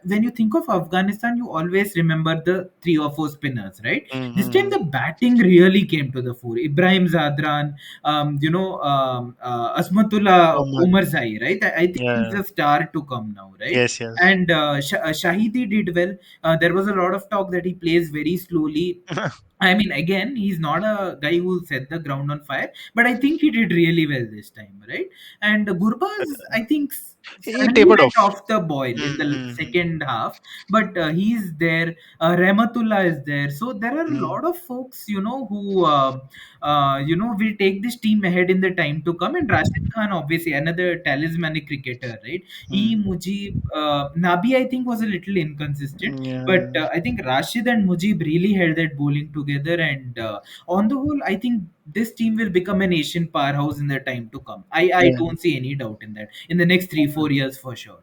when you think of Afghanistan, you always remember the three or four spinners, right? This time Mm-hmm. the batting really came to the fore. Ibrahim Zadran, Asmatullah Omar. Omarzai, right? I think he's Yeah. a star to come now, right? Yes, yes. And Shahidi did well. There was a lot of talk that he plays very slowly. I mean, again, he's not a guy who set the ground on fire, but I think he did really well this time, right? And Gurbaz, I think, He suddenly tapered went off. off the boil in the Mm-hmm. second half, but he's there. Rahmatullah is there, so there are a Mm. lot of folks, who will take this team ahead in the time to come. And Rashid Khan, obviously, another talismanic cricketer, right? He, Mm. Mujib, Nabi, I think, was a little inconsistent, but Yeah. I think Rashid and Mujib really held that bowling together. And on the whole, I think this team will become an Asian powerhouse in the time to come. I Yeah. don't see any doubt in that in the next 3 4 years for sure.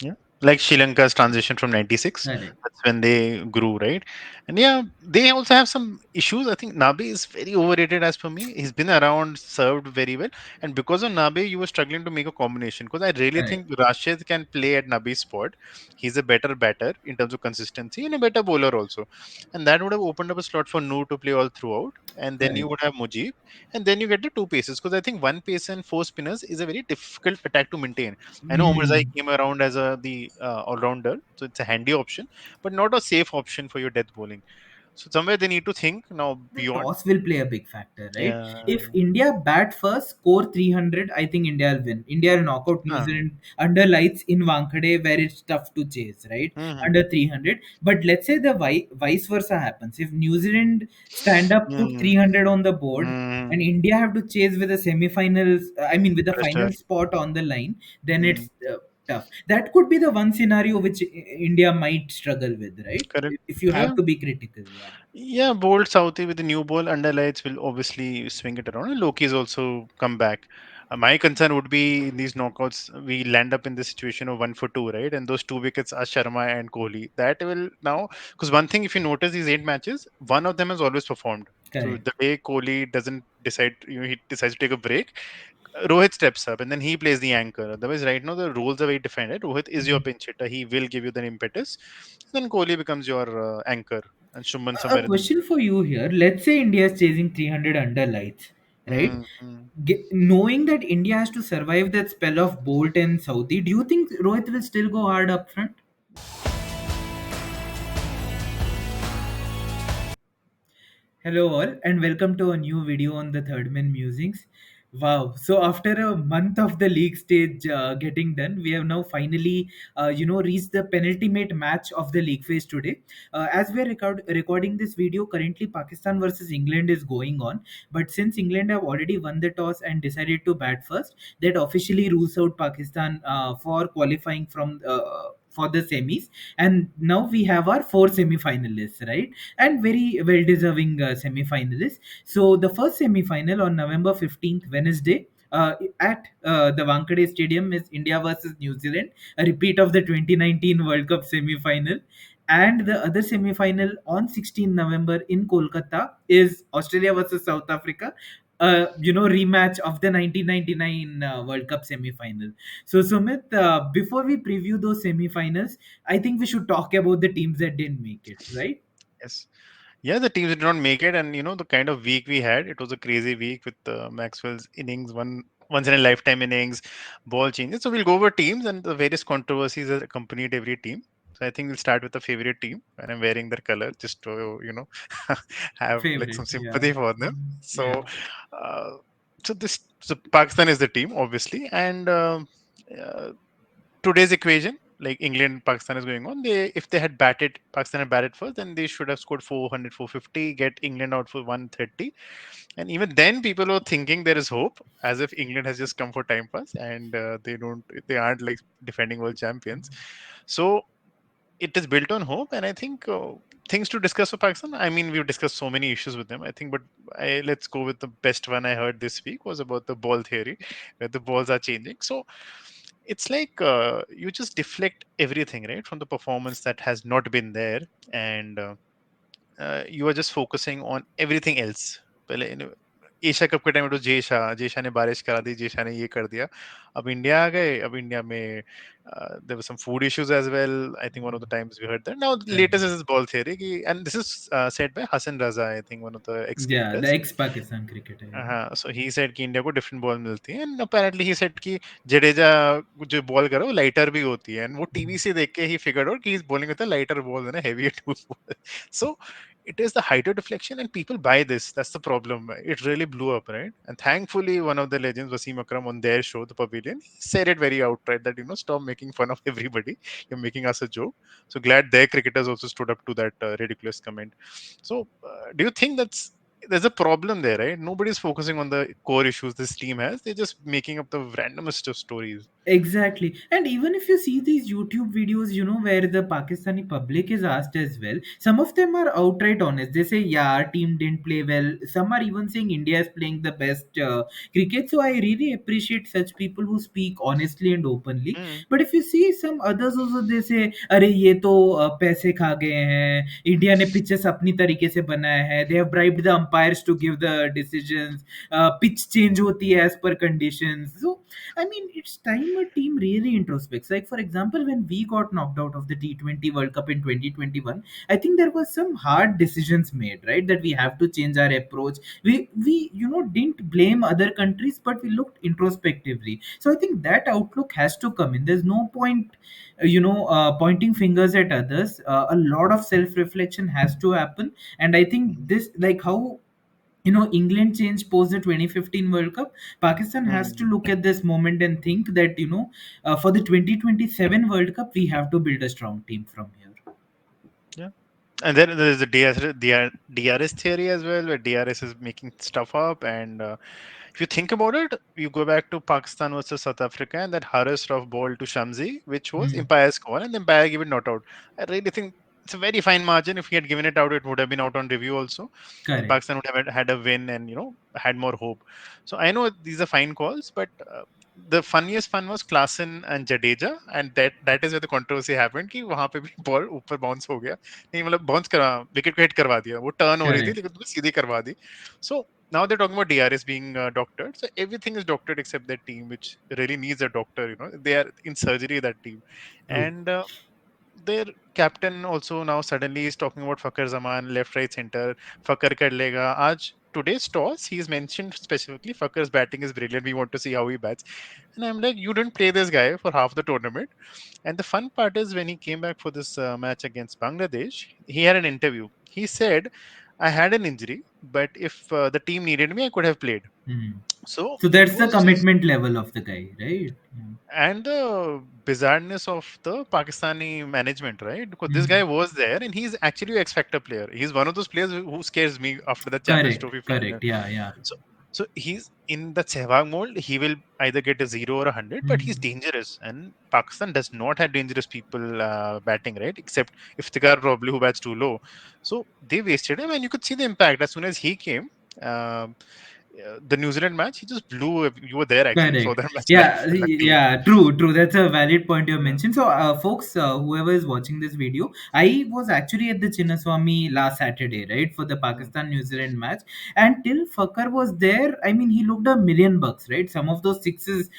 Yeah. Like Sri Lanka's transition from 96. Correct. That's when they grew, right? And yeah, they also have some issues. I think Nabi is very overrated as per me. He's been around, served very well. And because of Nabi, you were struggling to make a combination. Because I really Correct. think Rashid can play at Nabi's spot. He's a better batter in terms of consistency and a better bowler also. And that would have opened up a slot for Noor to play all throughout. And then you Correct. would have Mujib. And then you get the two paces. Because I think one pace and four spinners is a very difficult attack to maintain. I know Omarzai Hmm. came around as the all-rounder, so it's a handy option, but not a safe option for your death bowling. So somewhere they need to think now The beyond. toss will play a big factor, right? Yeah. If India bat first, score 300, I think India will win. India will knock out New Huh. Zealand under lights in Wankhede, where it's tough to chase, right? Mm-hmm. Under 300. But let's say the vice versa happens. If New Zealand stand up, put Mm-hmm. 300 on the board, Mm-hmm. and India have to chase with the semifinals, I mean, with the Pressure. final spot on the line, then Mm. it's tough. That could be the one scenario which India might struggle with, right? Correct. If you Yeah. have to be critical, yeah. Yeah, bold Southie with the new ball under lights will obviously swing it around. And Loki's also come back. My concern would be in these knockouts, we land up in the situation of 1 for 2, right? And those two wickets are Sharma and Kohli. That will now, because one thing, if you notice these 8 matches, one of them has always performed. So Correct. the day Kohli doesn't decide, he decides to take a break, Rohit steps up and then he plays the anchor. Otherwise, right now the rules are very defined. Right? Rohit is your pinch hitter. He will give you the impetus. Then Kohli becomes your anchor and Shumban A somewhere in the question middle. for you here. Let's say India is chasing 300 under lights, right? Mm-hmm. Knowing that India has to survive that spell of Bolt and Saudi, do you think Rohit will still go hard up front? Hello, all, and welcome to a new video on the Third Men Musings. Wow! So after a month of the league stage getting done, we have now finally, reached the penultimate match of the league phase today. As we are recording this video, currently Pakistan versus England is going on. But since England have already won the toss and decided to bat first, that officially rules out Pakistan for qualifying for the semis. And now we have our four semi-finalists, right? And very well deserving semi-finalists. So the first semi-final on November 15th, Wednesday, at the Wankhede Stadium is India versus New Zealand, a repeat of the 2019 World Cup semi-final. And the other semi-final on 16th November in Kolkata is Australia versus South Africa. Rematch of the 1999 World Cup semi-final. So Sumit, before we preview those semi-finals, I think we should talk about the teams that didn't make it, right? Yes. Yeah, the teams did not make it, and the kind of week we had. It was a crazy week with Maxwell's innings, once in a lifetime innings, ball changes. So we'll go over teams and the various controversies that accompanied every team. So I think we'll start with the favorite team, and I'm wearing their color just to have like Favorite, some yeah. sympathy for them. Mhm. So, Yeah. uh, so Pakistan is the team, obviously, and uh, today's equation, like England, Pakistan is going on. If they had batted, Pakistan had batted first, then they should have scored 400, 450, get England out for 130. And even then, people were thinking there is hope, as if England has just come for time pass and they aren't like defending world champions. So it is built on hope, and I think things to discuss for Pakistan. I mean, we've discussed so many issues with them. I think, but let's go with the best one I heard this week was about the ball theory, where the balls are changing. So it's like you just deflect everything right from the performance that has not been there, and you are just focusing on everything else. Well, Asia cup के time तो जेशा ने बारिश करा दी, जेशा ने ये कर दिया। अब इंडिया आ गए, अब इंडिया में there were some food issues as well. I think one of the times we heard that. Now Correct. Latest is ball theory कि and this is said by Hasan Raza, I think one of the ex Yeah, the cricketers. ex-Pakistan cricketer. Yeah. हाँ, so he said कि India को different ball मिलती है, and apparently he said कि जडेजा जो ball करे वो लाइटर भी होती है, एंड वो टीवी Mm. से देख के ही फिगर्ड आउट कि is bowling with a lighter ball than a heavier two ball. So it is the height of deflection and people buy this. That's the problem. It really blew up, right? And thankfully one of the legends, Wasim Akram, on their show The Pavilion, he said it very outright that, stop making fun of everybody, you're making us a joke. So glad their cricketers also stood up to that ridiculous comment. So do you think that's there's a problem there, right? Nobody's focusing on the core issues this team has. They're just making up the randomest of stories. Exactly. And even if you see these YouTube videos, where the Pakistani public is asked as well, some of them are outright honest. They say, yeah, our team didn't play well. Some are even saying India is playing the best cricket. So I really appreciate such people who speak honestly and openly. Hmm. But if you see some others also, they say, अरे ये तो पैसे खा गए हैं, India ने pitches अपनी तरीके से बनाया है, they have bribed the umpires to give the decisions, pitch change होती है as per conditions. So I mean, it's time a team really introspects. Like, for example, when we got knocked out of the T20 World Cup in 2021, I think there was some hard decisions made, right? That we have to change our approach. We didn't blame other countries, but we looked introspectively. So I think that outlook has to come in. There's no point, pointing fingers at others. A lot of self-reflection has to happen, and I think this, like how England changed post the 2015 World Cup. Pakistan has to Hmm. look at this moment and think that for the 2027 World Cup we have to build a strong team from here. Yeah. And then there's the DRS theory as well, where DRS is making stuff up. And if you think about it, you go back to Pakistan versus South Africa and that Harris rough ball to Shamsi, which was Hmm. Empire's call, and the Empire gave it not out. I really think it's a very fine margin. If he had given it out, it would have been out on review also, and Correct. Pakistan would have had a win and had more hope. So I know these are fine calls, but the funniest fun was Klassen and Jadeja, and that is where the controversy happened कि वहां पे भी ball ऊपर bounce हो गया, नहीं मतलब bounce करा, विकेट को हिट करवा दिया, वो टर्न हो रही थी Correct. लेकिन तुमने सीधी करवा दी. So now they're talking about DRS being doctored. So everything is doctored except that team, which really needs a doctor. They are in surgery, that team, True. and their captain also now suddenly is talking about Fakar Zaman, left, right, center. Fakar kar lega. Today's toss, he's mentioned specifically Fakar's batting is brilliant. We want to see how he bats. And I'm like, you didn't play this guy for half the tournament. And the fun part is when he came back for this match against Bangladesh, he had an interview. He said, I had an injury, but if the team needed me, I could have played. Hmm. So So it that's the was just, commitment level of the guy, right? Yeah. and the bizarreness of the Pakistani management, right? Because this Hmm. guy was there and he's actually an X Factor player. He's one of those players who scares me after the Champions Correct. Trophy final. Correct. Yeah. Yeah. So, so he's in the Sehwag mold. He will either get a 0 or 100, but he's Hmm. dangerous. And Pakistan does not have dangerous people batting, right? Except Iftikhar probably who bats too low. So they wasted him, and you could see the impact as soon as he came. Um, the New Zealand match, he just blew. You were there actually. You saw Correct. that match Yeah, live. Luckily. yeah, true, true. That's a valid point you Yeah. mentioned. So, folks, whoever is watching this video, I was actually at the Chinnaswamy last Saturday, right, for the Mm. Pakistan New Zealand match. And till Fakar was there, I mean, he looked a million bucks, right? Some of those sixes,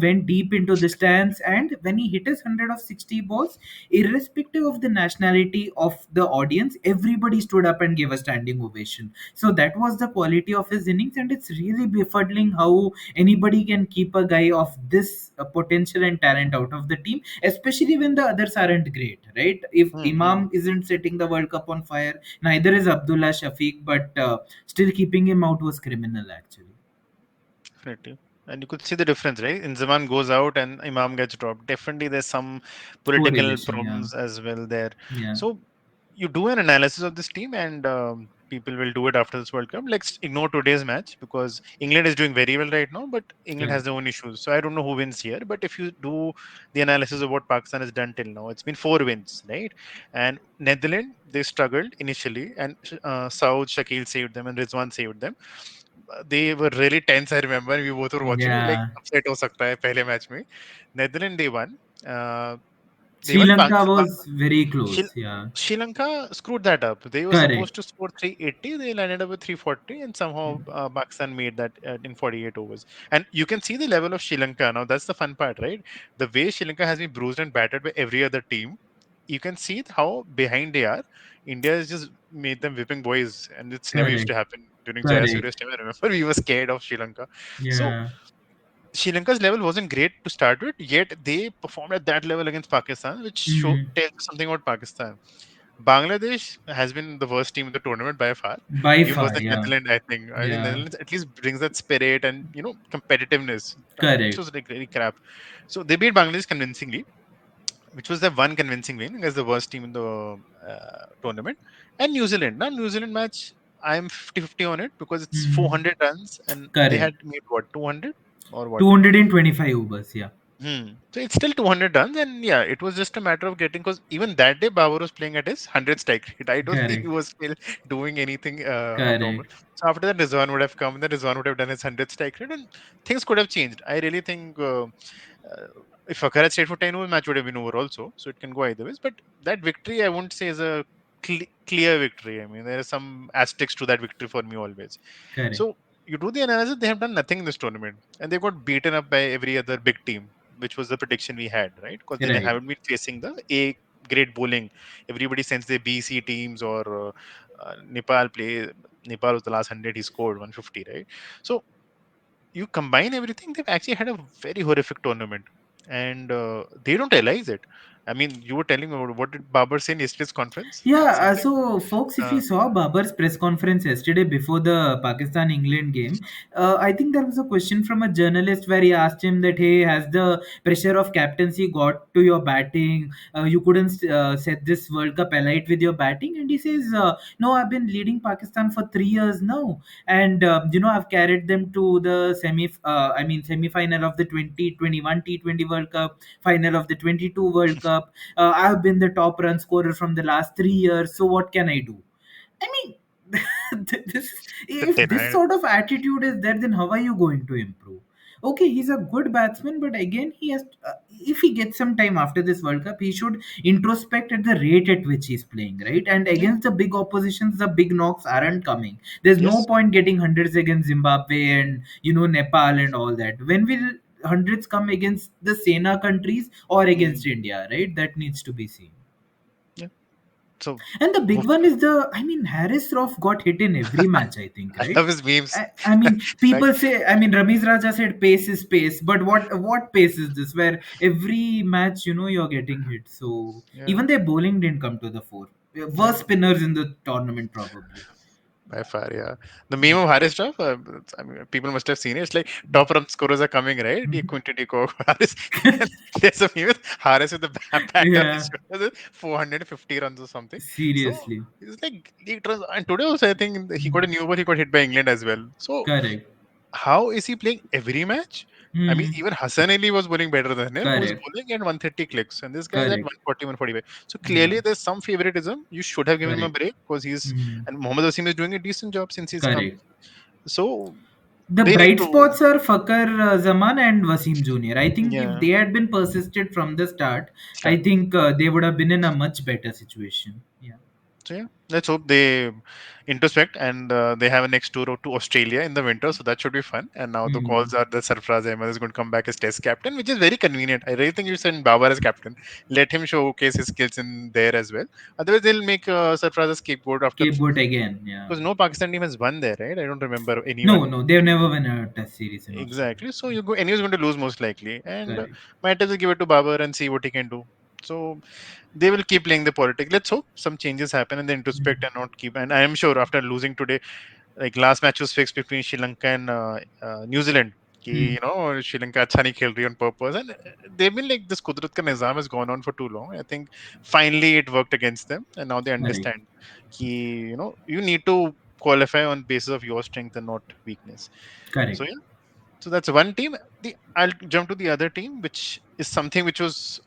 went deep into the stands. And when he hit his 100 of 60 balls, irrespective of the nationality of the audience, everybody stood up and gave a standing ovation. So, that was the quality of his innings. And it's really befuddling how anybody can keep a guy of this potential and talent out of the team, especially when the others aren't great, right? If Mm-hmm. Imam isn't setting the World Cup on fire, neither is Abdullah Shafiq, but still keeping him out was criminal actually. Definitely. And you could see the difference, right? Inzaman goes out and Imam gets dropped. Definitely, there's some political Correlation, yeah. problems as well there. Yeah. So, you do an analysis of this team, and people will do it after this World Cup. Let's ignore today's match because England is doing very well right now, but England has Correct. their own issues. So, I don't know who wins here. But if you do the analysis of what Pakistan has done till now, it's been 4 wins, right? And Netherlands, they struggled initially, and Saud Shakil saved them, and Rizwan saved them. They were really tense. I remember we both were watching it. Like Yeah. upset हो सकता है पहले match में. Netherlands they won. Uh, They Sri even Lanka was very close. Yeah. Sri Lanka screwed that up. They were Correct. supposed to score 380. They landed up with 340, and somehow Pakistan made that in 48 overs. And you can see the level of Sri Lanka now. That's the fun part, right? The way Sri Lanka has been bruised and battered by every other team. You can see how behind they are. India has just made them whipping boys, and it's never used to Correct. happen during Correct. Jayasurya's time. I remember we were scared of Sri Lanka. So Yeah. Sri Lanka's level wasn't great to start with, yet they performed at that level against Pakistan, which Hmm. tells you something about Pakistan. Bangladesh has been the worst team in the tournament by far, By even worse far. than Yeah. Netherlands. I think. I think Yeah. Netherlands at least brings that spirit and competitiveness. Bangladesh Correct. was like really crap. So they beat Bangladesh convincingly, which was the one convincing win against the worst team in the tournament. And New Zealand. Now New Zealand match, I'm 50-50 on it because it's Hmm. 400 runs and they Correct. had made what 200 or what. 225 overs. Yeah. So it's still 200 runs, and yeah, it was just a matter of getting, because even that day Babur was playing at his 100 strike rate. I don't think he Correct. was still doing anything abnormal. Correct. So after that, Rizwan would have come, and then Rizwan would have done his 100 strike rate, and things could have changed. I really think if Akara had stayed for 10 overs, match would have been over also. So it can go either ways. But that victory, I won't say is a clear victory. I mean, there are some asterisks to that victory for me always. Correct. So you do the analysis, they have done nothing in this tournament, and they got beaten up by every other big team, which was the prediction we had, right? Because they Right. haven't been facing the A grade bowling. Everybody sends their BC teams, or Nepal play. Nepal was the last 100 he scored 150, right? So you combine everything, they've actually had a very horrific tournament, and they don't realize it. I mean, you were telling me what did Babar say in yesterday's conference? Yeah, Something. so folks, if you Uh, saw Babar's press conference yesterday before the Pakistan England game, I think there was a question from a journalist where he asked him that, hey, has the pressure of captaincy got to your batting? You couldn't set this World Cup alight with your batting? And he says, no, I've been leading Pakistan for 3 years now. And, I've carried them to the semi-final of the 2021 T20 World Cup, final of the 22 World Cup. I've been the top run scorer from the last 3 years. So what can I do? I mean, the if this denial. sort of attitude is there, then how are you going to improve? Okay, he's a good batsman, but again, he has. If he gets some time after this World Cup, he should introspect at the rate at which he's playing, right? And Yeah. against the big oppositions, the big knocks aren't coming. There's no Yes. point getting hundreds against Zimbabwe and Nepal and all that. When will hundreds come against the Sena countries or Mm, against India, right? That needs to be seen. yeah. So And the big one hopefully, is Harris Roth got hit in every match, I think, I right? love his memes. I mean, Like, people say, Ramesh Raja said pace is pace, but what pace is this? Where every match, you're getting hit. So yeah, even their bowling didn't come to the fore. Worst yeah. spinners in the tournament, probably. By far, yeah. The meme of Harris stuff, I mean, people must have seen it. It's like top run scorers are coming, right? The Quinton de Kock, Harris. And there's a meme with Harris with the bat on his Yeah, shoulder, 450 runs or something. So seriously. it's like league runs. And today also, I think he got a new ball. He got hit by England as well. So Correct. how is he playing every match? I mean, Hmm. even Hassan Ali was bowling better than him, who's Correct. bowling at 130 clicks, and this guy's at Correct. 140, 145. So Yeah. clearly, there's some favoritism. You should have given him a Correct. break because he's, Hmm. and Mohammad Wasim is doing a decent job since he's come. Correct. So The they need bright to, spots are Fakar Zaman and Wasim Jr. I think if yeah, they had been persisted from the start, I start. think they would have been in a much better situation. Yeah. So yeah, let's hope they introspect, and they have a next tour to Australia in the winter, so that should be fun. And now the Hmm. calls are that Sarfraz Ahmed is going to come back as Test captain, which is very convenient. I really think you send Babar as captain, let him showcase his skills in there as well. Otherwise, they'll make Sarfraz a scapegoat after, Scapegoat again. Yeah. because no Pakistan team has won there, right? I don't remember No, anyone. no, they've never won a test series in Australia. Exactly. So you go, anyone's going to lose most likely, and Correct. might as well give it to Babar and see what he can do. So they will keep playing the politics. Let's hope some changes happen and they introspect Hmm. and not keep. And I am sure after losing today, like last match was fixed between Sri Lanka and New Zealand. कि, Hmm. Sri Lanka अच्छा नहीं खेल रही on purpose, and they've been like this Kudrat ka nizam has gone on for too long. I think finally it worked against them, and now they Correct. understand कि, you need to qualify on basis of your strength and not weakness. So Correct. yeah, so that's one team. I'll jump to the other team, which is something which was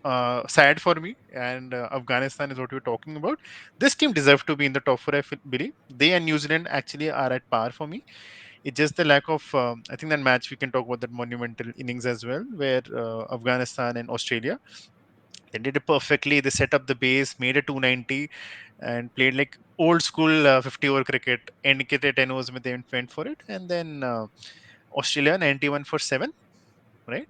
sad for me. And Afghanistan is what we're talking about. This team deserved to be in the top four. Believe they and New Zealand actually are at par for me. It's just the lack of. I think that match we can talk about that monumental innings as well, where Afghanistan and Australia They did it perfectly. They set up the base, made a 290, and played like old school 50 over cricket. End के 10 overs में they went for it, and then Australia 91 for 7, right?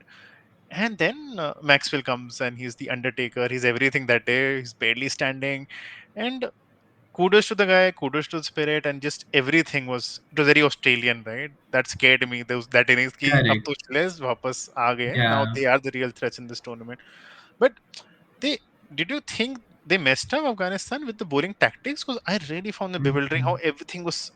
And then Maxwell comes and he's the Undertaker. He's everything that day. He's barely standing, and kudos to the guy, kudos to the spirit, and just everything was, it was very Australian, right? That scared me. That innings ki ab Correct. to Australians वापस आ गए हैं. Now Yeah. they are the real threats in this tournament. But they, did you think they messed up Afghanistan with the bowling tactics? Because I really found it bewildering how Mhm. everything was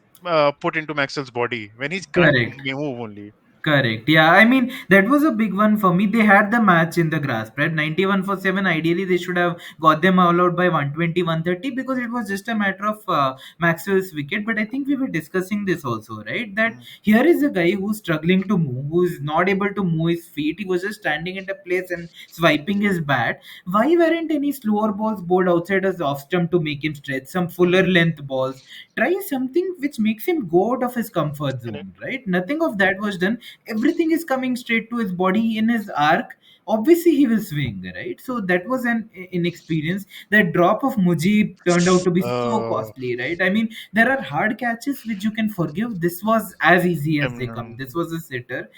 put into Maxwell's body when he can't Correct. move only. Correct. Yeah, I mean that was a big one for me. They had the match in the grasp, right? 91 for 7. Ideally, they should have got them all out by 120, 130 because it was just a matter of Maxwell's wicket. But I think we were discussing this also, right? That Mm, here is a guy who's struggling to move, who's not able to move his feet. He was just standing in a place and swiping his bat. Why weren't any slower balls bowled outside his off stump to make him stretch? Some fuller mm, length balls. Try something which makes him go out of his comfort correct. zone, right? Nothing of that was done. Everything is coming straight to his body in his arc. Obviously he will swing, right? So that was an inexperience. That drop of Mujib turned out to be so Uh, costly, right? I mean, there are hard catches which you can forgive. This was as easy as they come. um, This was a sitter.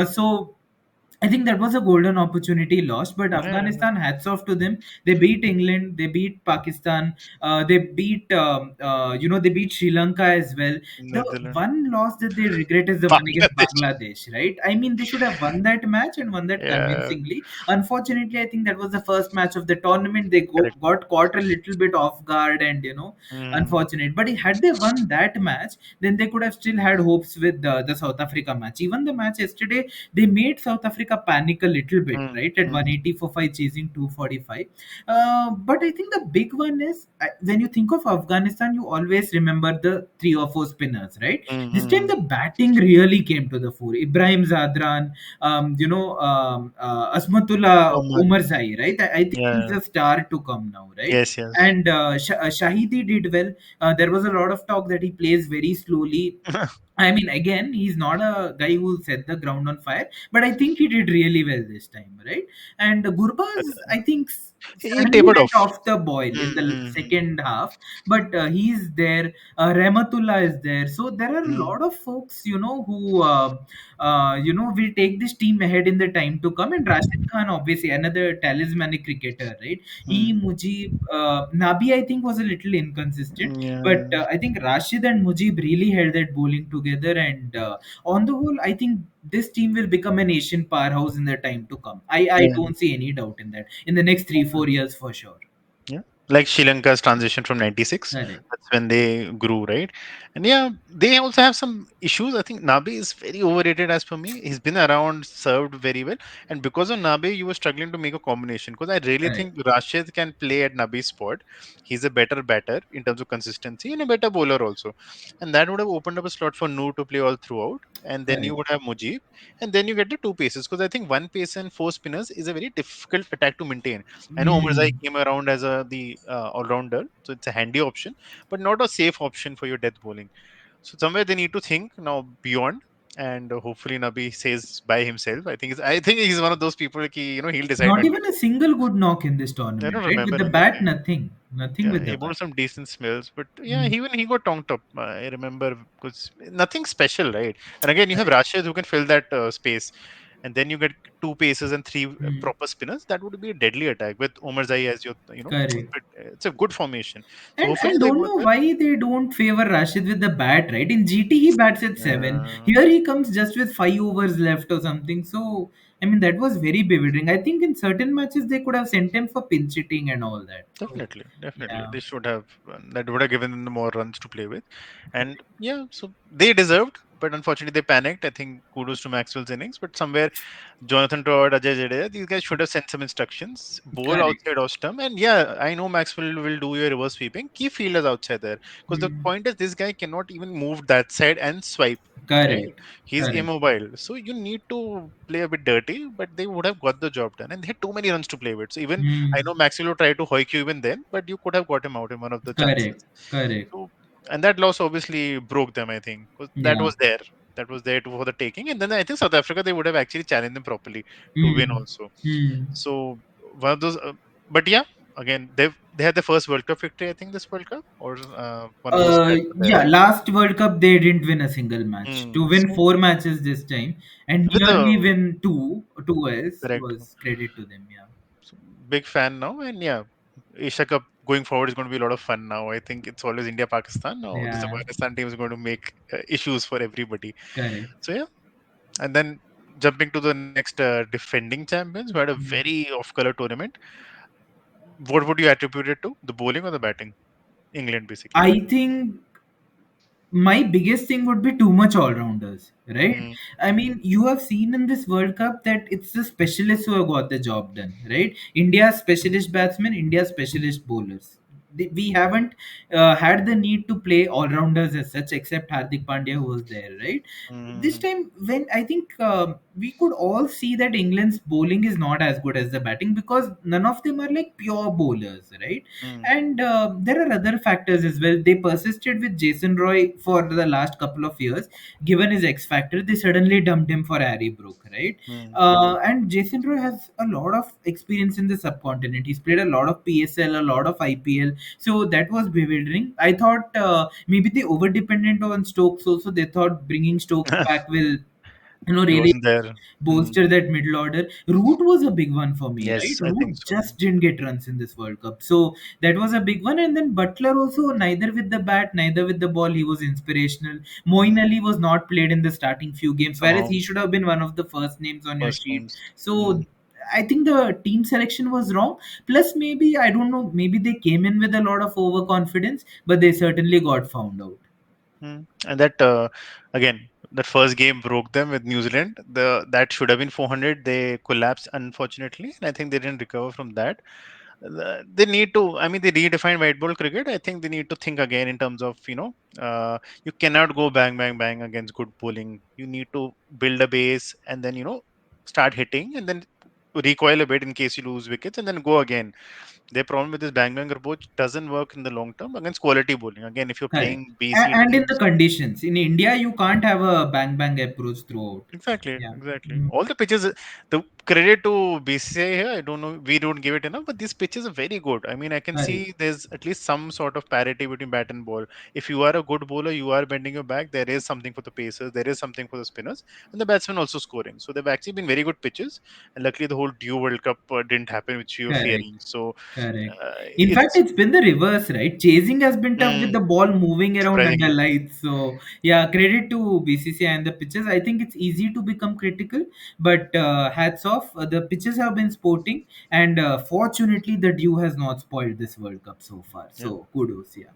So I think that was a golden opportunity lost, but yeah, Afghanistan, hats off to them. They beat England, they beat Pakistan, they beat Sri Lanka as well. The Netherlands, one loss that they regret is the one against Bangladesh. Bangladesh, right? I mean, they should have won that match and won that Yeah, convincingly. Unfortunately, I think that was the first match of the tournament. They correct. got caught a little bit off guard and, Mm, unfortunate. But had they won that match, then they could have still had hopes with the South Africa match. Even the match yesterday, they made South Africa panic a little bit, mm, right? At mm, 180 for 5, chasing 245. But I think the big one is when you think of Afghanistan, you always remember the three or four spinners, right? mm, This time mm. the batting really came to the fore. Ibrahim Zadran, Asmatullah Oh man. Omarzai, right? I think he's Yeah. a star to come now, right? Yes, yes. And Shahidi did well. There was a lot of talk that he plays very slowly. I mean, again, he's not a guy who set the ground on fire, but I think he did really well this time, right? And Gurbaz, I think, He suddenly tapered went off. off the boil Mm, in the mm, mm, second half, but he's there. Rahmatullah is there, so there are a mm. lot of folks, who will take this team ahead in the time to come. And Rashid Khan, obviously, another talismanic cricketer, right? He, Mm. Mujib, Nabi, I think, was a little inconsistent, but Yeah, I think Rashid and Mujib really held that bowling together. And on the whole, I think this team will become an Asian powerhouse in the time to come. I yeah. don't see any doubt in that. In the next 3 4 years, for sure. Yeah, like Sri Lanka's transition from '96. Correct. That's when they grew, right? And yeah, they also have some issues. I think Nabi is very overrated as per me. He's been around, served very well, and because of Nabi, you were struggling to make a combination. Because I really Correct. think Rashid can play at Nabi's spot. He's a better batter in terms of consistency and a better bowler also, and that would have opened up a slot for Noor to play all throughout. And then you Correct. would have Mujib, and then you get the two paces. Because I think one pace and four spinners is a very difficult attack to maintain. I know Omarzai Hmm. came around as the all rounder, so it's a handy option, but not a safe option for your death bowling. So somewhere they need to think now beyond, and hopefully Nabi says by himself. I think he's one of those people like he'll decide Not when to even a single good knock in this do. I tournament, don't right? With remember the bat, anything. nothing. Nothing Yeah, with he the bowled bat. some decent smells, but yeah, Hmm. he got tonked up. I remember because nothing special, right? And again, you have Correct. Rashid who can fill that space, and then you get two paces and three Hmm. proper spinners. That would be a deadly attack with Omar Zai as your, Correct. it's a good formation. So hopefully And they don't go know there. why they don't favor Rashid with the bat, right? In GT, he bats at 7. Uh, Here he comes just with 5 overs left or something. So, I mean, that was very bewildering. I think in certain matches they could have sent him for pinch hitting and all that. So, Definitely, definitely. yeah. They should have, that would have given them more runs to play with. And yeah, so they deserved, but unfortunately they panicked. I think kudos to Maxwell's innings, but somewhere Jonathan Todd, Ajay Jadeja, these guys should have sent some instructions. Bowl Correct. outside off stump. And yeah, I know Maxwell will do your reverse sweeping. Keep fielders outside there. Because the Hmm. point is, this guy cannot even move that side and swipe. Right? Correct. He's Correct. immobile. So you need to play a bit dirty, but they would have got the job done. And they had too many runs to play with. So even I Hmm. know Maxwell tried to hoik you even then, but you could have got him out in one of the chances. Correct. Correct. So, and that loss obviously broke them, I think, because that Yeah. was there. That was there for the taking. And then I think South Africa, they would have actually challenged them properly to win Hmm. also. Hmm. So, one of those. But yeah, again, they had the first World Cup victory, I think, this World Cup, or one of those stats were there, Yeah, right? last World Cup they didn't win a single match. To win So four matches this time and with the nearly win two else correct, was credit to them. Yeah, so big fan now, and yeah, Asia Cup going forward is going to be a lot of fun now. I think it's always India Pakistan. Now this yeah, Afghanistan team is going to make issues for everybody. correct. So yeah, and then jumping to the next defending champions who had a Mm. very off-color tournament. What would you attribute it to? The bowling or the batting? England, basically. I think my biggest thing would be too much all rounders, right? Mm, I mean, you have seen in this World Cup that it's the specialists who have got the job done, right? India's specialist batsmen, India's specialist bowlers. We haven't had the need to play all rounders as such, except Hardik Pandya, who was there, right? This mm, time, when I think we could all see that England's bowling is not as good as the batting because none of them are like pure bowlers, right? mm, And there are other factors as well. They persisted with Jason Roy for the last couple of years. Given his X factor, they suddenly dumped him for Harry Brook, right? mm, And Jason Roy has a lot of experience in the subcontinent. He's played a lot of PSL, a lot of IPL, so that was bewildering. I thought maybe they over dependent on Stokes. Also, they thought bringing Stokes back will he really wasn't there. Mm, bolster that middle order. Root was a big one for me, right? yes, I think Root so. just didn't get runs in this World Cup. So that was a big one. And then Butler also, neither with the bat, neither with the ball, he was inspirational. Moeen Mm, Ali was not played in the starting few games, whereas no, he should have been one of the first names on your first sheet. names. Mm, So I think the team selection was wrong. Plus, maybe, I don't know, maybe they came in with a lot of overconfidence, but they certainly got found out. and that again, that first game broke them with New Zealand. The that should have been 400. They collapsed unfortunately, and I think they didn't recover from that. They need to. I mean, they redefined white ball cricket. I think they need to think again in terms of you cannot go bang bang bang against good bowling. You need to build a base and then start hitting and then recoil a bit in case you lose wickets and then go again. Their problem with this bang bang approach doesn't work in the long term against quality bowling. Again, if you're Correct. playing BC And in the teams. conditions. In India, you can't have a bang bang approach throughout. Exactly, Yeah. exactly. Mm. All the pitches, the credit to BCCI here, I don't know, we don't give it enough, but these pitches are very good. I mean, I can Correct. see there's at least some sort of parity between bat and ball. If you are a good bowler, you are bending your back, there is something for the pacers, there is something for the spinners, and the batsmen also scoring. So they've actually been very good pitches, and luckily the whole due World Cup didn't happen, which we were Correct. fearing. So Correct. In fact, it's it's been the reverse, right? Chasing has been tough with mm, the ball moving around under surprisingly. lights. So, yeah, credit to BCCI and the pitches. I think it's easy to become critical, but hats off. The pitches have been sporting, and fortunately, the dew has not spoiled this World Cup so far. Yeah. So, kudos. Yeah.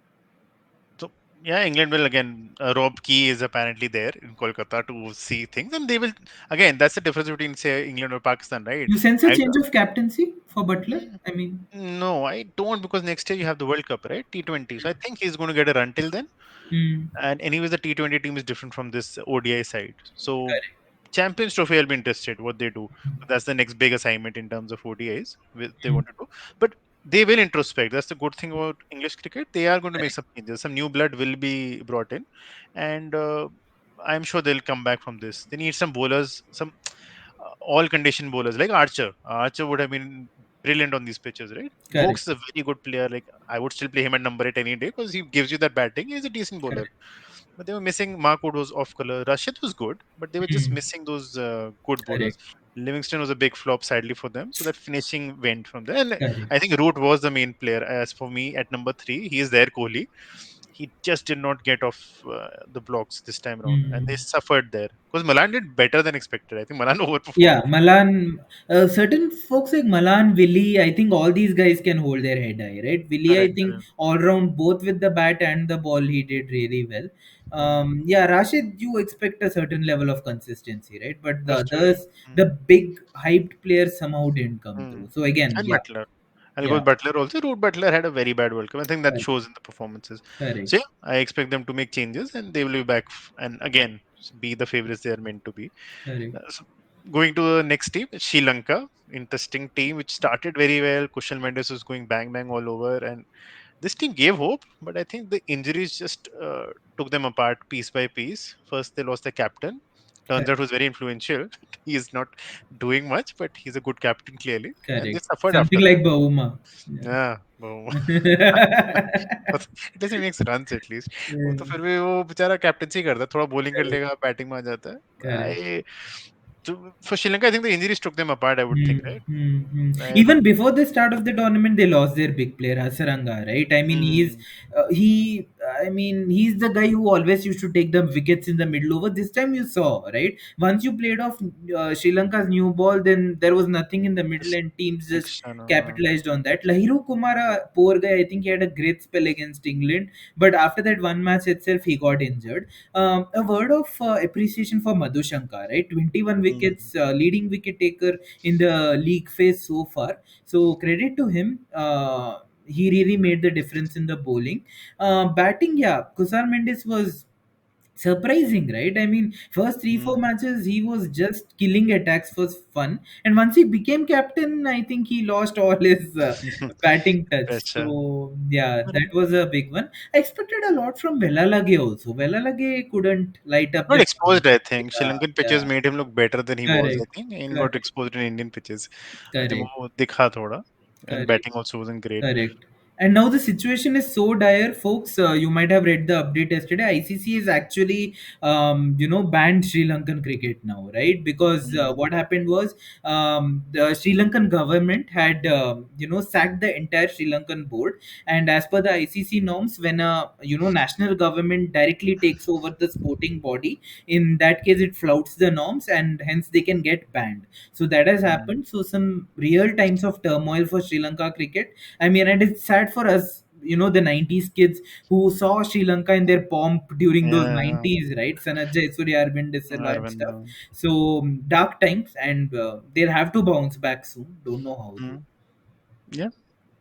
So yeah, England will again. Rob Key is apparently there in Kolkata to see things, and they will again. That's the difference between say England or Pakistan, right? You sense a I change of captaincy for Butler? mm, I mean, no, I don't because next year you have the World Cup, right? T20. So I think he's going to get a run till then. hmm, And anyways, the T20 team is different from this ODI side. So correct. Champions Trophy, I'll be interested what they do. That's the next big assignment in terms of ODIs they Hmm, want to do. But they will introspect. That's the good thing about English cricket. They are going to make correct. some changes. Some new blood will be brought in, and I'm sure they'll come back from this. They need some bowlers, some all condition bowlers like Archer. Archer would have been brilliant on these pitches, right? Correct. Vokes is a very good player. Like I would still play him at number 8 any day because he gives you that batting. He's a decent bowler, Correct. but they were missing. Mark Wood was off color. Rashid was good, but they were just Hmm, missing those good bowlers. correct. Livingston was a big flop, sadly for them. So that finishing went from there. And Correct. I think Root was the main player. As for me, at number 3, he is there, Kohli. He just did not get off the blocks this time around, and they Hmm. suffered there because Malan did better than expected. I think Malan overperformed. Yeah, Malan. Certain folks like Malan, Willie, I think all these guys can hold their head high, right? Willie, I Correct, think correct. all round, both with the bat and the ball, he did really well. Mm, Yeah, Rashid, you expect a certain level of consistency, right? But the that's true. others, Mm, the big hyped players somehow didn't come through. mm. So again, And yeah, Butler. I'll go yeah, with Butler also. Root Butler had a very bad World Cup. I think that correct, shows in the performances. correct, So yeah, I expect them to make changes and they will be back and again be the favorites they are meant to be. correct. So going to the next team, Sri Lanka. Interesting team which started very well. Kushal Mendes was going bang bang all over, and this team gave hope. But I think the injuries just took them apart piece by piece. First, they lost their captain. Turns out Correct. who's very influential. He is not doing much, but he's a good captain clearly, and they Correct. suffered Something after that. like Bauma. Yeah. Yeah, वो at least makes runs at least वो तो Yeah. फिर भी वो बेचारा captaincy करता है थोड़ा बॉलिंग कर Correct. लेगा बैटिंग में आ जाता है Correct. आई तो for Sri Lanka I think the injuries took them apart I would Hmm, think right hmm, hmm. and Even before the start of the tournament, they lost their big player Hasaranga, right? I mean, mm, he's the guy who always used to take the wickets in the middle over. This time you saw, right? Once you played off Sri Lanka's new ball, then there was nothing in the middle, just and teams just Cristiano capitalized on that. Lahiru Kumara, poor guy, I think he had a great spell against England, but after that one match itself, he got injured. A word of appreciation for Madhu Shankar, right? 21 mm, wickets, leading wicket taker in the league phase so far. So credit to him. He really made the difference in the bowling. Batting, yeah, Kusar Mendes was surprising, right? I mean, first three four mm. matches he was just killing attacks for fun, and once he became captain, I think he lost all his batting touch. pressure So yeah, that was a big one. I expected a lot from Velalage also. Velalage couldn't light up got the tournament. exposed I think Sri Yeah, Lankan yeah, pitches made him look better than he was I correct, think and got correct, exposed in Indian pitches I think correct, वो दिखा थोड़ा and correct. batting also wasn't great Correct. And now the situation is so dire, folks. You might have read the update yesterday. ICC is actually, banned Sri Lankan cricket now, right? Because mm, what happened was the Sri Lankan government had, sacked the entire Sri Lankan board. And as per the ICC norms, when a, national government directly takes over the sporting body, in that case, it flouts the norms and hence they can get banned. So that has mm. happened. So some real times of turmoil for Sri Lanka cricket. I mean, and it's sad for us, the 90s kids who saw Sri Lanka in their pomp during those Yeah, 90s, right? Sanat Jayasuriya, Arvind Disella and Arvind stuff. So, dark times, and they'll have to bounce back soon. Don't know how, though. mm. Yeah.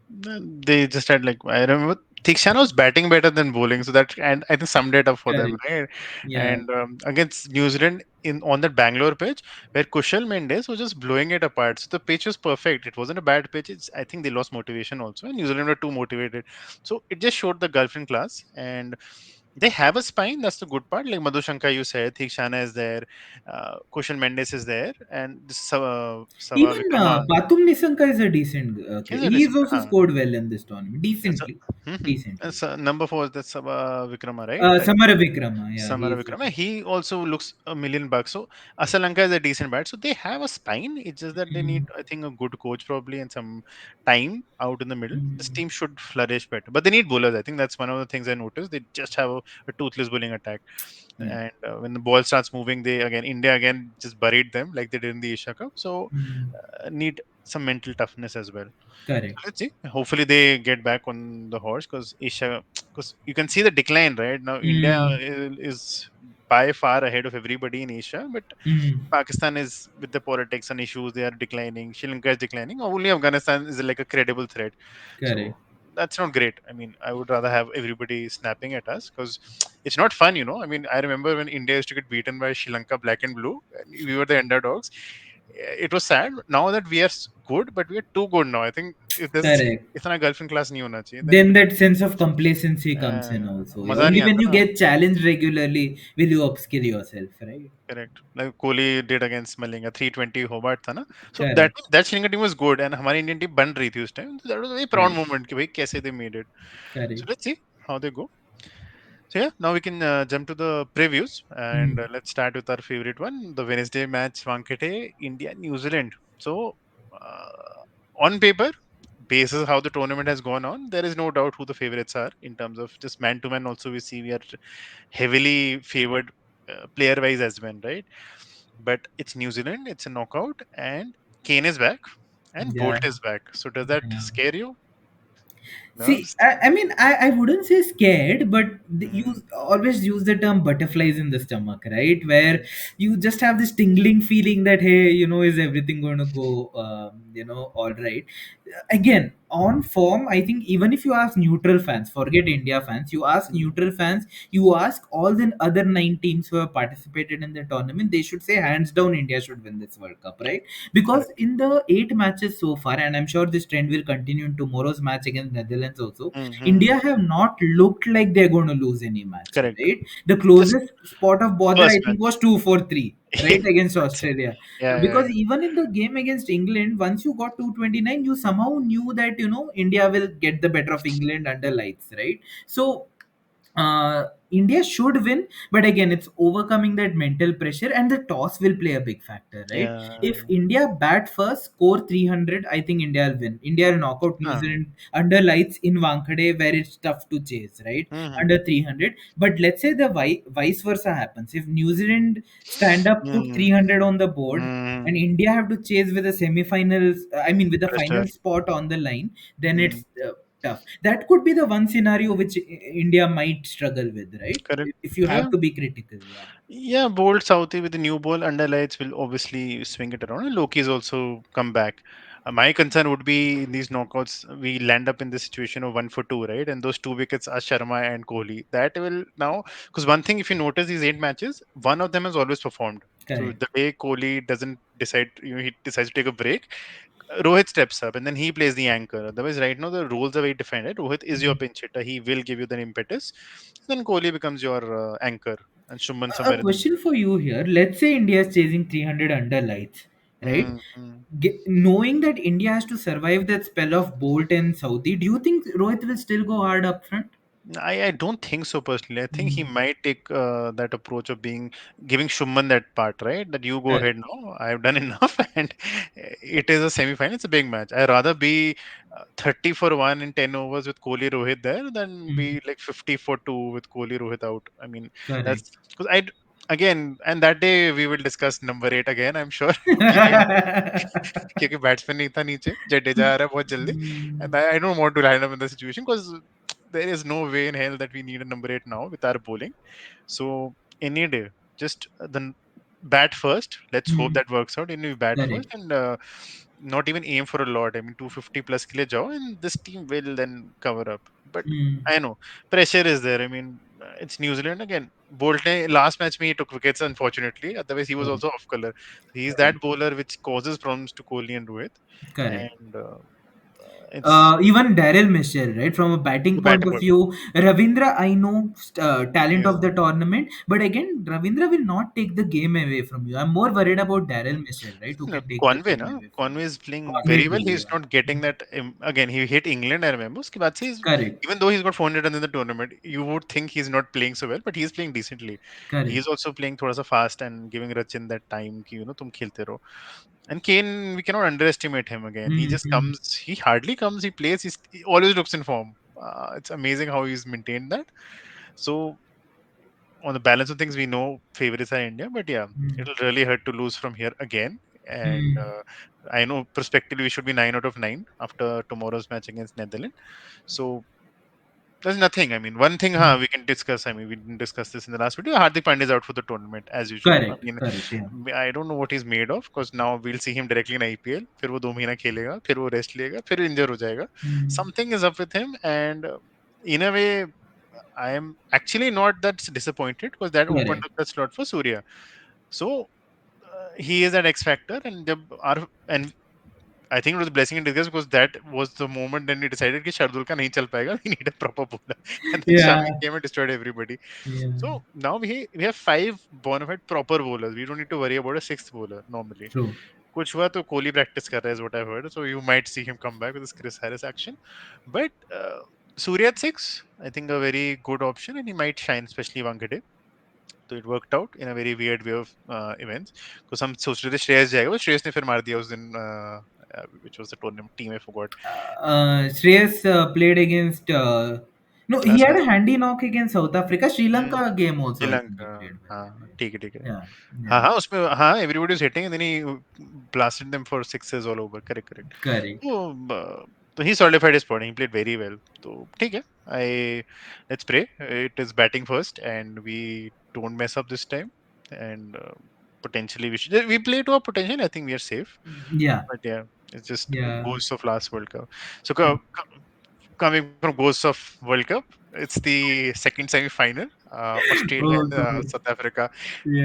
They just had like I remember Thikshana was batting better than bowling, so that and I think summed it up for them, Correct. right? Yeah. And against New Zealand in on that Bangalore pitch, where Kushal Mendes was just blowing it apart. So the pitch was perfect. It wasn't a bad pitch. I think they lost motivation also, and New Zealand were too motivated. So it just showed the gulf in class, and they have a spine. That's the good part. Like Madhu Shankar, you said, Thikshana is there, Kushal Mendes is there, and this Sava Even Vikrama Batum Nisanka is a decent. Okay. is a He is decent. also scored well in this tournament. Yes, Decently. Decently. That's number four is that Sabha Vikrama, right? Samara Vikrama. Yeah, he Samara is Vikrama. also. He also looks $1 million. So Asalanka is a decent bat. So they have a spine. It's just that they need, Mm, I think, a good coach probably and some time out in the middle. This mm, team should flourish better. But they need bowlers. I think that's one of the things I noticed. They just have a toothless bowling attack. yeah. And when the ball starts moving, they again India again just buried them like they did in the Asia Cup. So Mm, need some mental toughness as well. correct. Let's see. Hopefully, they get back on the horse because Asia, because you can see the decline right now. India Mm, is by far ahead of everybody in Asia, but mm, Pakistan is with the politics and issues. They are declining. Sri Lanka is declining. Only Afghanistan is like a credible threat. So correct. that's not great. I mean, I would rather have everybody snapping at us because it's not fun, you know. I mean, I remember when India used to get beaten by Sri Lanka black and blue, and we were the underdogs. It was sad. Now that we are good, but we are too good now. I think if there's Correct. इतना girlfriend class नहीं होना चाहिए, then Then that sense of complacency comes in also. मजा Only नहीं when आता you ना. get challenged regularly will you upskill yourself, right? Correct. Like Kohli did against Malinga, 320 Hobart था ना. So Correct. that Sri Lanka team was good, and हमारी Indian team बन रही थी उस time. So that was a very proud Correct. moment कि भाई कैसे they made it. So Correct. let's see how they go. So yeah, now we can jump to the previews, and Mm. let's start with our favorite one, the Wednesday match, Wankete, India, New Zealand. So on paper, basis how the tournament has gone on, there is no doubt who the favorites are in terms of just man to man. Also, we see we are heavily favored player wise as well, right? But it's New Zealand, it's a knockout, and Kane is back, and Bolt Yeah. is back. So does that Yeah. scare you? See, Nerves? I mean, I wouldn't say scared, but Mm-hmm. you always use the term butterflies in the stomach, right? Where you just have this tingling feeling that, hey, is everything going to go, all right? Again, on form, I think even if you ask neutral fans, forget India fans, you ask Mm-hmm. neutral fans, you ask all the other nine teams who have participated in the tournament, they should say hands down India should win this World Cup, right? Because Correct. in the eight matches so far, and I'm sure this trend will continue in tomorrow's match against Netherlands minutes also, Mm-hmm. India have not looked like they're going to lose any match, Correct. right? The Just closest spot of bother, first I match. think, was 2-4-3, right, against That's it. Australia. Yeah, yeah, Because yeah. even in the game against England, once you got 229, you somehow knew that, India will get the better of England under lights, right? So India should win, but again, it's overcoming that mental pressure, and the toss will play a big factor, right? If Yeah. India bat first, score 300, I think India will win. India will knock out New Uh, Zealand under lights in Wankhede, where it's tough to chase, right? mm-hmm. Under 300. But let's say the vice versa happens. If New Zealand stand up, put Mm-hmm. 300 on the board, Mm-hmm. and India have to chase with the semifinals, I mean, with the Pressure. final spot on the line, then Mm. it's tough. That could be the one scenario which India might struggle with, right? Correct. If you Yeah. have to be critical, yeah. Yeah, bold Southie with the new ball underlights will obviously swing it around. And Loki's also come back. My concern would be in these knockouts, we land up in the situation of 1 for 2, right? And those 2 wickets are Sharma and Kohli. That will now, because one thing, if you notice these 8 matches, one of them has always performed. So Correct. the day Kohli doesn't decide, he decides to take a break, Rohit steps up and then he plays the anchor. Otherwise, right now the roles are very defined. Right? Rohit is your Mm. pinch hitter. He will give you the impetus. Then Kohli becomes your anchor and Shuman A somewhere in the question middle. for you here. Let's say India is chasing 300 under lights, right? Mm. Knowing that India has to survive that spell of Bolt and Saudi, do you think Rohit will still go hard up front? I don't think so personally. I think he Mm. might take that approach of being giving Shuman that part, right? That you go Correct. ahead now. I've done enough, and it is a semi-final. It's a big match. I'd rather be 30 for one in 10 overs with Kohli Rohit there than Mm. be like 50 for two with Kohli Rohit out. I mean, Correct. that's because I again, and that day we will discuss number 8 again. I'm sure. I क्योंकि batsman नहीं था नीचे जडेजा आ रहा है बहुत जल्दी Mm. and I don't want to line up in the situation because there is no way in hell that we need a number 8 now with our bowling. So any day, just bat first. Let's hope Mm. that works out. And we bat Correct. first and not even aim for a lot. I mean, 250 plus ke liye jao, and this team will then cover up. But Mm. I know pressure is there. I mean, it's New Zealand again. Bolt last match me he took wickets unfortunately. Otherwise, he was Correct. also off color. He's Correct. that bowler which causes problems to Kohli and Rohit, Correct. and it's Even Daryl Mitchell, right? From a batting the point batting of ball. view, Ravindra, I know talent of Yeah. the tournament, but again, Ravindra will not take the game away from you. I'm more worried about Daryl Mitchell, right? Who No, can take the Conway, game na? away from Conway you. is playing Conway very well. too, He's yeah. not getting Mm. that. Again, he hit England. I remember. Uske baad se Correct. even though he's got 400 runs in the tournament, you would think he's not playing so well, but he's playing decently. Correct. He's also playing thoda sa fast and giving Rachin that time ki tum khelte raho. And Kane, we cannot underestimate him again. He just Mm-hmm. comes. He hardly comes. He plays. He always looks in form. It's amazing how he's maintained that. So on the balance of things, we know favorites are India, but yeah, it'll really hurt to lose from here again. And Mm-hmm. I know prospectively we should be 9 out of 9 after tomorrow's match against Netherlands. So there's nothing. I mean, one thing we can discuss. I mean, we didn't discuss this in the last video. Hardik Pandya is out for the tournament as usual. I Correct. mean, Correct. Yeah. I don't know what he's made of because now we'll see him directly in IPL. फिर वो 2 महीना खेलेगा, फिर वो rest लेगा, फिर injure हो जाएगा. Mm. Something is up with him, and in a way, I am actually not that disappointed because that opened Correct. up the slot for Surya. So he is that X factor, and and I think it was a blessing in disguise because that was the moment when we decided कि Shardul का नहीं चल पाएगा. We need a proper bowler, and then Yeah. Shami came and destroyed everybody. Yeah. So now we have 5 bona fide proper bowlers. We don't need to worry about a sixth bowler normally. True. कुछ हुआ तो Kohli practice कर रहा है is what I've heard. So you might see him come back with this Chris Harris action. But Surya at 6, I think a very good option, and he might shine, especially Wankhede. तो it worked out in a very weird way of events because हम सोच रहे थे श्रेयस जाएगा but Shreyas ने फिर मार दिया उस दिन which was the tournament team I forgot Shreyas played against. No, he last had match a handy knock against South Africa. Sri Lanka game also, I think he Sri Lanka played well. हाँ ठीक है ठीक है Yeah, हाँ yeah, हाँ उसमें हाँ everybody was hitting and then he blasted them for sixes all over correct correct correct. तो he solidified his spot he played very well तो ठीक है I let's pray it is batting first and we don't mess up this time and potentially we play to our potential. I think we are safe. Yeah, But yeah, it's just yeah. ghosts of last World Cup. So coming from ghosts of World Cup, it's the second semi-final, Australia Oh and God. South Africa.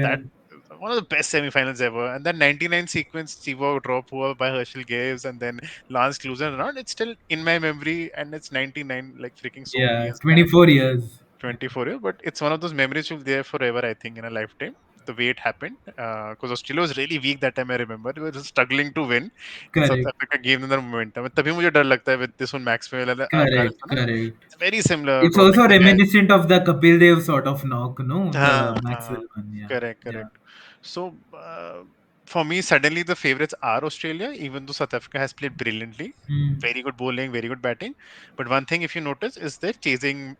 That Yeah. one of the best semifinals ever. And that 99 sequence, Sivo drop over by Herschel Gaves, and then Lance Klusen around. It's still in my memory, and it's 99, like freaking so many Yeah, years back. 24 years. 24 years, but it's one of those memories you'll there forever, I think, in a lifetime. The way it happened, because Australia was really weak that time. I remember they were just struggling to win, and South Correct, Africa gave them the momentum. तभी मुझे डर लगता है with this one Maxwell and correct, Afghanistan. correct. It's very similar, It's dropping also the guy. reminiscent of the Kapil Dev sort of knock, no? The हाँ, Maxwell one, yeah. correct, Yeah. correct. So for me, suddenly the favorites are Australia, even though South Africa has played brilliantly. Hmm. Very good bowling, very good batting. But one thing, if you notice, is their chasing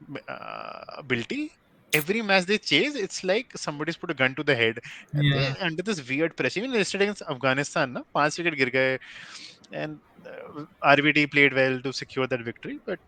ability. Every match they chase, it's like somebody's put a gun to the head, and Yeah. they're under this weird pressure. Even yesterday against Afghanistan, na, 5 wicket गिर गए, and RBD played well to secure that victory. But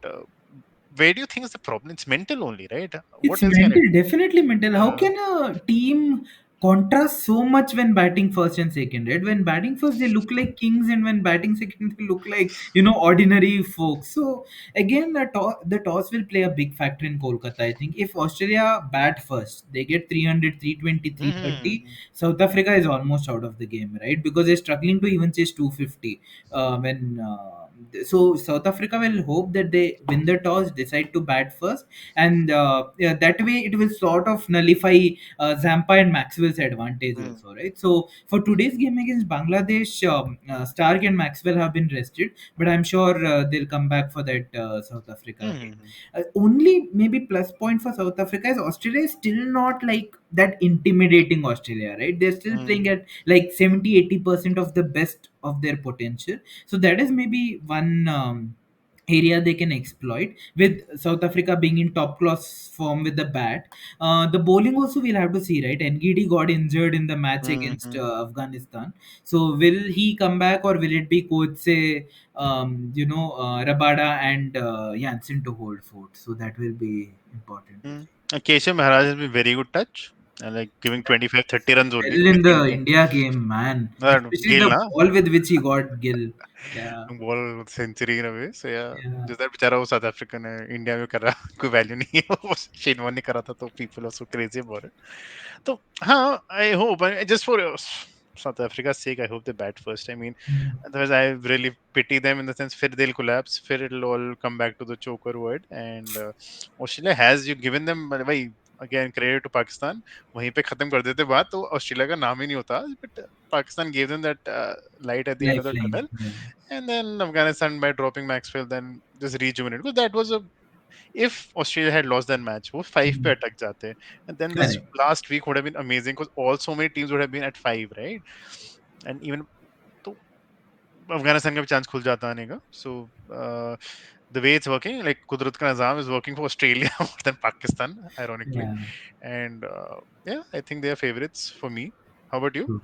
where do you think is the problem? It's mental only, right? It's What else can it mental, be? definitely mental. How Uh, can a team contrast so much when batting first and second, right? When batting first, they look like kings, and when batting second, they look like, ordinary folks. So, again, the toss will play a big factor in Kolkata. I think if Australia bat first, they get 300, 320, 330. mhm. South Africa is almost out of the game, right? Because they're struggling to even chase 250. So South Africa will hope that they win the toss, decide to bat first, and yeah, that way it will sort of nullify Zampa and Maxwell's advantage Mm, also, right? So for today's game against Bangladesh, Stark and Maxwell have been rested, but I'm sure they'll come back for that South Africa game. mhm, Only maybe plus point for South Africa is Australia is still not like that intimidating Australia, right? They're still playing mhm, at like 70-80% of the best of their potential. So that is maybe one area they can exploit, with South Africa being in top class form with the bat. The bowling also we'll have to see, right? Ngidi got injured in the match against mhm, Afghanistan. So will he come back, or will it be coach say, Rabada and Jansen to hold fort? So that will be important to mhm. see. Keshav Maharaj has been very good touch, like giving 25, 30 runs only Well, with in the India. India game, man, especially Gill, the na? ball with which he got Gill. Yeah, Ball century in a way. So yeah, yeah. just that बेचारा वो South African है, India में कर रहा कोई value नहीं है वो शेन वॉर्न ने करा था तो people are so crazy about it. So, हाँ, I hope, just for South Africa's sake, I hope they bat first. I mean, Mm. otherwise, I really pity them in the sense, फिर they'll collapse, फिर it'll all come back to the choker word. And Australia has you given them, भाई, again, credit to Pakistan. वहीं पे खत्म कर देते बात तो ऑस्ट्रेलिया का नाम ही नहीं होता. But Pakistan gave them that light at the end of the Lifeline. tunnel. Yeah. And then Afghanistan by dropping Maxwell, then just rejuvenate. Because that was a if Australia had lost that match, वो 5 पे Mm. अटक जाते. And then this Correct. last week would have been amazing because all so many teams would have been at 5, right? And even तो अफगानिस्तान का भी chance खुल जाता आने का. So the way it's working, like कुदरत का निजाम is working for Australia more than Pakistan, ironically. Yeah. And yeah, I think they are favorites for me. How about you? True.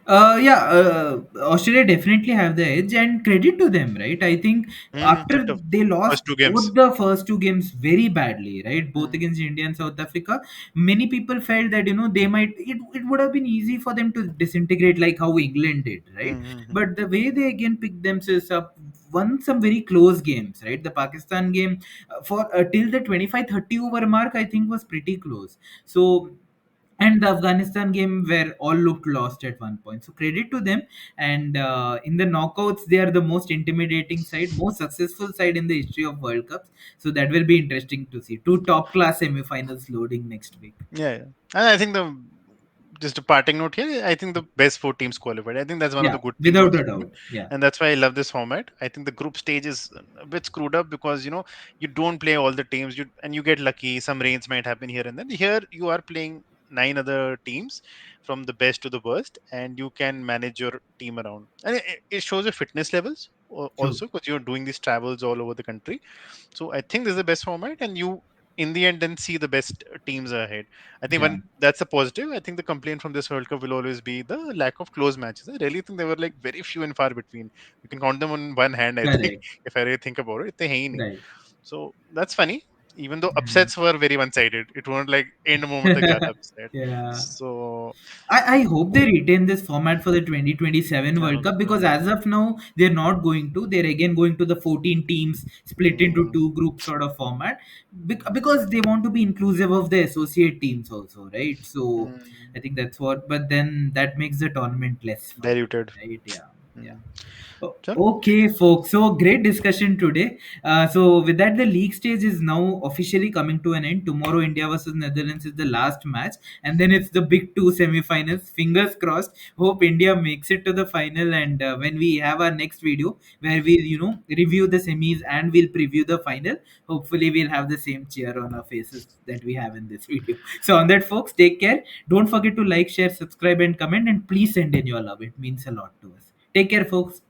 Yeah, Australia definitely have the edge, and credit to them, right? I think The after they lost first two both games. the first two games very badly, right? Both Mm, against India and South Africa, many people felt that they might it would have been easy for them to disintegrate like how England did, right? mm. But the way they again picked themselves up, won some very close games, right? The Pakistan game for till the 25-30 over mark, I think was pretty close. So, and the Afghanistan game where all looked lost at one point. So credit to them. And in the knockouts, they are the most intimidating side, most successful side in the history of World Cups. So that will be interesting to see. Two top class semifinals loading next week. Yeah, yeah. And I think the just a parting note here, I think the best 4 teams qualified. I think that's one of Yeah, the good things without about a this format. doubt. Yeah, And that's why I love this format. I think the group stage is a bit screwed up because you don't play all the teams, and you get lucky. Some rains might happen here and then. Here you are playing 9 other teams from the best to the worst, and you can manage your team around. And it shows your fitness levels true. also because you're doing these travels all over the country. So I think this is the best format, and you in the end then see the best teams ahead. I think Yeah, one that's a positive. I think the complaint from this World Cup will always be the lack of close matches. I really think they were like very few and far between. You can count them on one hand. I think correct. if I really think about it, they हैं ही नहीं. Right. So that's funny. Even though Yeah. upsets were very one-sided, it won't like end the moment the got upset. Yeah. So I hope they retain this format for the 2027 I World hope Cup, because so. as of now, they're not going to. They're again going to the 14 teams split into Mm, two group sort of format, because they want to be inclusive of the associate teams also, right? So mm, I think that's what, but then that makes the tournament less fun, diluted. right? Yeah. Yeah. Mm. Chalo. Okay, folks. So great discussion today. So with that, the league stage is now officially coming to an end. Tomorrow, India versus Netherlands is the last match, and then it's the big two semi-finals. Fingers crossed. Hope India makes it to the final. And when we have our next video, where we'll review the semis and we'll preview the final, hopefully we'll have the same cheer on our faces that we have in this video. So on that, folks, take care. Don't forget to like, share, subscribe, and comment. And please send in your love. It means a lot to us. Take care, folks.